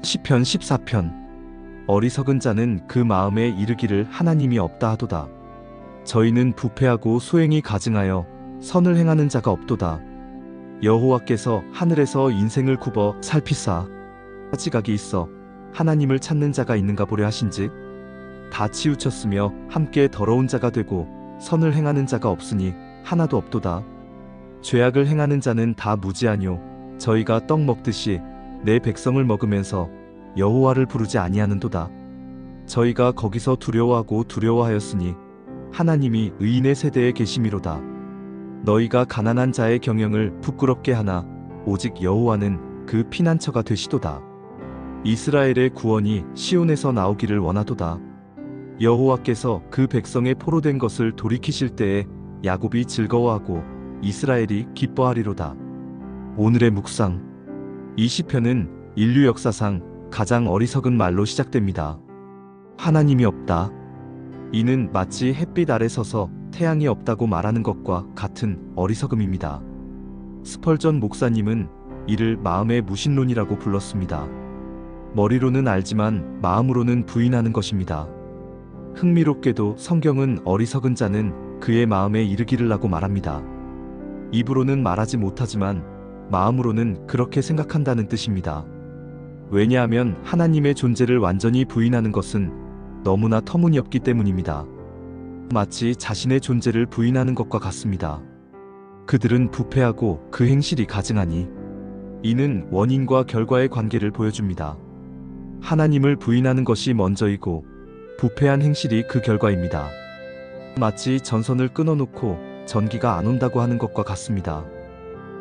시편 14편. 어리석은 자는 그 마음에 이르기를 하나님이 없다 하도다. 저희는 부패하고 소행이 가증하여 선을 행하는 자가 없도다. 여호와께서 하늘에서 인생을 굽어 살피사 지각이 있어 하나님을 찾는 자가 있는가 보려 하신즉 다 치우쳤으며 함께 더러운 자가 되고 선을 행하는 자가 없으니 하나도 없도다. 죄악을 행하는 자는 다 무지하뇨. 저희가 떡 먹듯이 내 백성을 먹으면서 여호와를 부르지 아니하는도다. 저희가 거기서 두려워하고 두려워하였으니 하나님이 의인의 세대에 계심이로다. 너희가 가난한 자의 경영을 부끄럽게 하나 오직 여호와는 그 피난처가 되시도다. 이스라엘의 구원이 시온에서 나오기를 원하도다. 여호와께서 그 백성의 포로된 것을 돌이키실 때에 야곱이 즐거워하고 이스라엘이 기뻐하리로다. 오늘의 묵상. 이 시편은 인류 역사상 가장 어리석은 말로 시작됩니다. 하나님이 없다. 이는 마치 햇빛 아래 서서 태양이 없다고 말하는 것과 같은 어리석음입니다. 스펄전 목사님은 이를 마음의 무신론이라고 불렀습니다. 머리로는 알지만 마음으로는 부인하는 것입니다. 흥미롭게도 성경은 어리석은 자는 그의 마음에 이르기를 하고 말합니다. 입으로는 말하지 못하지만 마음으로는 그렇게 생각한다는 뜻입니다. 왜냐하면 하나님의 존재를 완전히 부인하는 것은 너무나 터무니없기 때문입니다. 마치 자신의 존재를 부인하는 것과 같습니다. 그들은 부패하고 그 행실이 가증하니 이는 원인과 결과의 관계를 보여줍니다. 하나님을 부인하는 것이 먼저이고 부패한 행실이 그 결과입니다. 마치 전선을 끊어놓고 전기가 안 온다고 하는 것과 같습니다.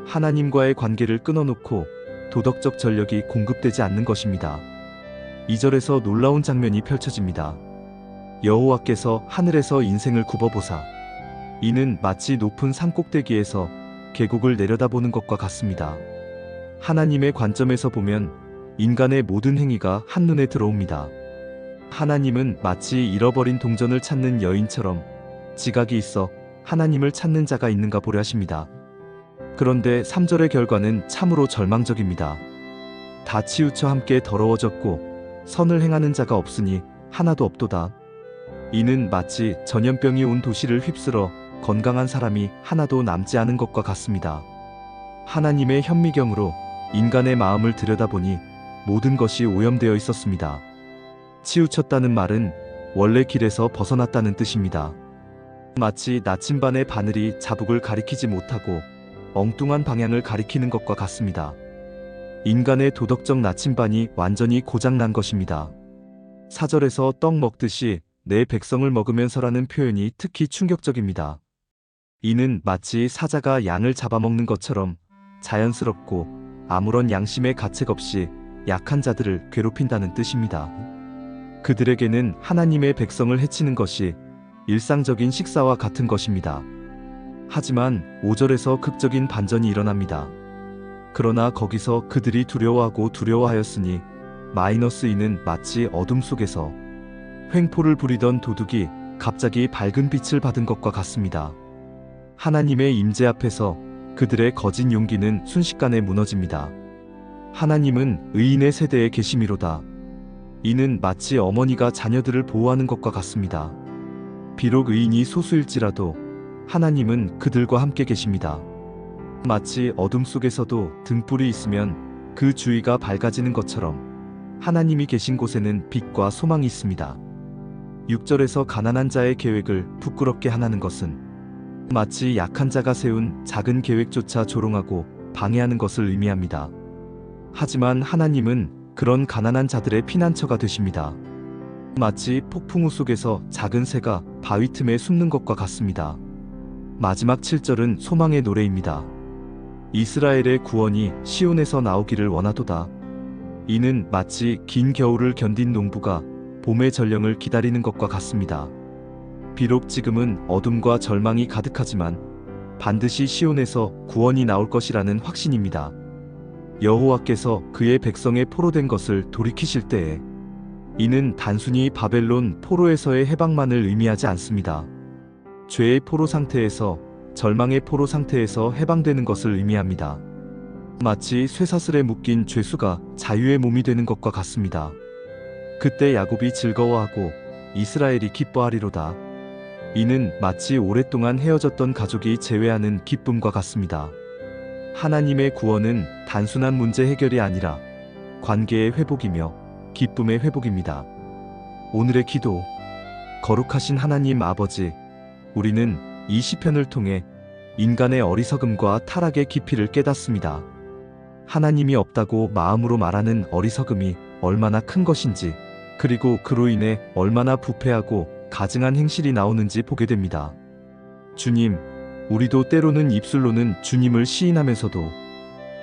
하나님과의 관계를 끊어놓고 도덕적 전력이 공급되지 않는 것입니다. 2절에서 놀라운 장면이 펼쳐집니다. 여호와께서 하늘에서 인생을 굽어보사. 이는 마치 높은 산 꼭대기에서 계곡을 내려다보는 것과 같습니다. 하나님의 관점에서 보면 인간의 모든 행위가 한눈에 들어옵니다. 하나님은 마치 잃어버린 동전을 찾는 여인처럼 지각이 있어 하나님을 찾는 자가 있는가 보려 하십니다. 그런데 3절의 결과는 참으로 절망적입니다. 다 치우쳐 함께 더러워졌고 선을 행하는 자가 없으니 하나도 없도다. 이는 마치 전염병이 온 도시를 휩쓸어 건강한 사람이 하나도 남지 않은 것과 같습니다. 하나님의 현미경으로 인간의 마음을 들여다보니 모든 것이 오염되어 있었습니다. 치우쳤다는 말은 원래 길에서 벗어났다는 뜻입니다. 마치 나침반의 바늘이 자북을 가리키지 못하고 엉뚱한 방향을 가리키는 것과 같습니다. 인간의 도덕적 나침반이 완전히 고장난 것입니다. 4절에서 떡 먹듯이 내 백성을 먹으면서라는 표현이 특히 충격적입니다. 이는 마치 사자가 양을 잡아먹는 것처럼 자연스럽고 아무런 양심의 가책 없이 약한 자들을 괴롭힌다는 뜻입니다. 그들에게는 하나님의 백성을 해치는 것이 일상적인 식사와 같은 것입니다. 하지만 5절에서 극적인 반전이 일어납니다. 그러나 거기서 그들이 두려워하고 두려워하였으니 -2는 마치 어둠 속에서 횡포를 부리던 도둑이 갑자기 밝은 빛을 받은 것과 같습니다. 하나님의 임재 앞에서 그들의 거짓 용기는 순식간에 무너집니다. 하나님은 의인의 세대에 계심이로다. 이는 마치 어머니가 자녀들을 보호하는 것과 같습니다. 비록 의인이 소수일지라도 하나님은 그들과 함께 계십니다. 마치 어둠 속에서도 등불이 있으면 그 주위가 밝아지는 것처럼 하나님이 계신 곳에는 빛과 소망이 있습니다. 6절에서 가난한 자의 계획을 부끄럽게 하나는 것은 마치 약한 자가 세운 작은 계획조차 조롱하고 방해하는 것을 의미합니다. 하지만 하나님은 그런 가난한 자들의 피난처가 되십니다. 마치 폭풍우 속에서 작은 새가 바위 틈에 숨는 것과 같습니다. 마지막 7절은 소망의 노래입니다. 이스라엘의 구원이 시온에서 나오기를 원하도다. 이는 마치 긴 겨울을 견딘 농부가 봄의 전령을 기다리는 것과 같습니다. 비록 지금은 어둠과 절망이 가득하지만 반드시 시온에서 구원이 나올 것이라는 확신입니다. 여호와께서 그의 백성의 포로된 것을 돌이키실 때에 이는 단순히 바벨론 포로에서의 해방만을 의미하지 않습니다. 죄의 포로 상태에서 절망의 포로 상태에서 해방되는 것을 의미합니다. 마치 쇠사슬에 묶인 죄수가 자유의 몸이 되는 것과 같습니다. 그때 야곱이 즐거워하고 이스라엘이 기뻐하리로다. 이는 마치 오랫동안 헤어졌던 가족이 재회하는 기쁨과 같습니다. 하나님의 구원은 단순한 문제 해결이 아니라 관계의 회복이며 기쁨의 회복입니다. 오늘의 기도. 거룩하신 하나님 아버지, 우리는 이 시편을 통해 인간의 어리석음과 타락의 깊이를 깨닫습니다. 하나님이 없다고 마음으로 말하는 어리석음이 얼마나 큰 것인지, 그리고 그로 인해 얼마나 부패하고 가증한 행실이 나오는지 보게 됩니다. 주님, 우리도 때로는 입술로는 주님을 시인하면서도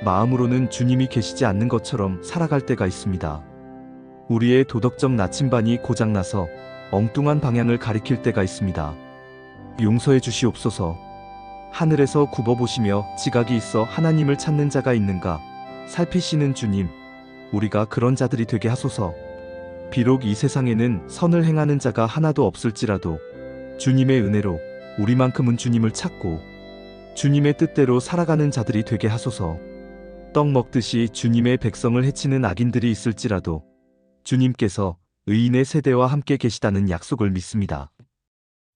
마음으로는 주님이 계시지 않는 것처럼 살아갈 때가 있습니다. 우리의 도덕적 나침반이 고장나서 엉뚱한 방향을 가리킬 때가 있습니다. 용서해 주시옵소서. 하늘에서 굽어보시며 지각이 있어 하나님을 찾는 자가 있는가 살피시는 주님, 우리가 그런 자들이 되게 하소서. 비록 이 세상에는 선을 행하는 자가 하나도 없을지라도 주님의 은혜로 우리만큼은 주님을 찾고 주님의 뜻대로 살아가는 자들이 되게 하소서. 떡 먹듯이 주님의 백성을 해치는 악인들이 있을지라도 주님께서 의인의 세대와 함께 계시다는 약속을 믿습니다.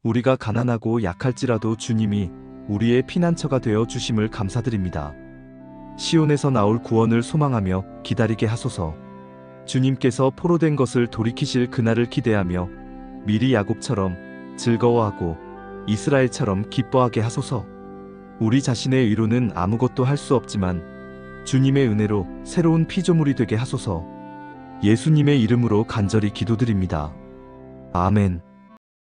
우리가 가난하고 약할지라도 주님이 우리의 피난처가 되어 주심을 감사드립니다. 시온에서 나올 구원을 소망하며 기다리게 하소서. 주님께서 포로된 것을 돌이키실 그날을 기대하며 미리 야곱처럼 즐거워하고 이스라엘처럼 기뻐하게 하소서. 우리 자신의 의로는 아무것도 할 수 없지만 주님의 은혜로 새로운 피조물이 되게 하소서. 예수님의 이름으로 간절히 기도드립니다. 아멘.